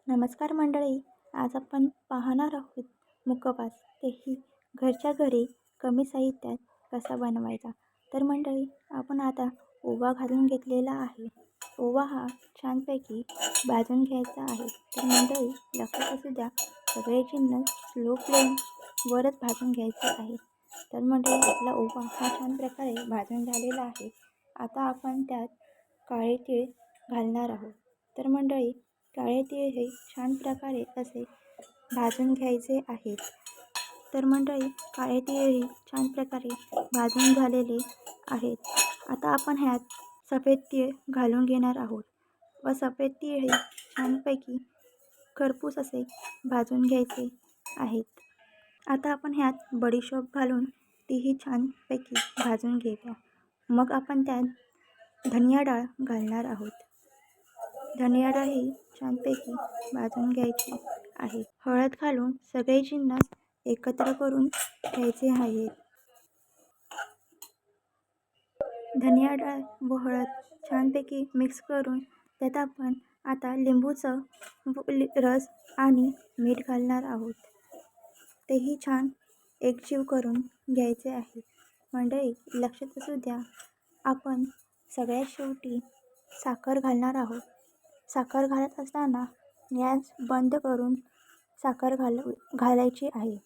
नमस्कार मंडळी. आज आपण पाहणार आहोत मुकबास, तेही घरच्या घरी कमी साहित्यात कसा बनवायचा. तर मंडळी, आपण आता ओवा घालून घेतलेला आहे. ओवा हा छानपैकी भाजून घ्यायचा आहे. तर मंडळी, लक्षात असू द्या, सगळे जिन्नस स्लो फ्लेमवरच भाजून घ्यायचे आहे. तर मंडळी, आपला ओवा हा छान प्रकारे भाजून झालेला आहे. आता आपण त्यात काळे तीळ घालणार आहोत. तर मंडळी, काळे तीळ हे छान प्रकारे असे भाजून घ्यायचे आहेत. तर मंडळी, काळे तीळही छान प्रकारे भाजून झालेले आहेत. आता आपण ह्यात सफेद तीळ घालून घेणार आहोत व सफेद तीळ हे छानपैकी खरपूस असे भाजून घ्यायचे आहेत. आता आपण ह्यात बडीशोप घालून तीही छानपैकी भाजून घेऊया. मग आपण त्यात धनिया डाळ घालणार आहोत. धनिया डाळ ही छानपैकी भाजून घ्यायची आहे. हळद घालून सगळे जिन्नस एकत्र करून घ्यायचे आहेत. धनिया डाळ व हळद छानपैकी मिक्स करून त्यात आपण आता लिंबूचं रस आणि मीठ घालणार आहोत. तेही छान एकजीव करून घ्यायचे आहे. मंडळी, लक्षात असू द्या, आपण सगळ्यात शेवटी साखर घालणार आहोत. साखर घालत असताना गॅस बंद करून साखर घालायची आहे.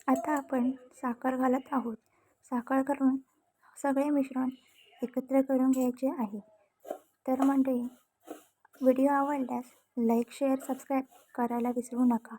आता आपण साखर घालत आहोत. साखर घालून सगळे मिश्रण एकत्र करून घ्यायचे आहे. तर मंडळी, व्हिडिओ आवडल्यास लाईक, शेअर, सबस्क्राईब करायला विसरू नका.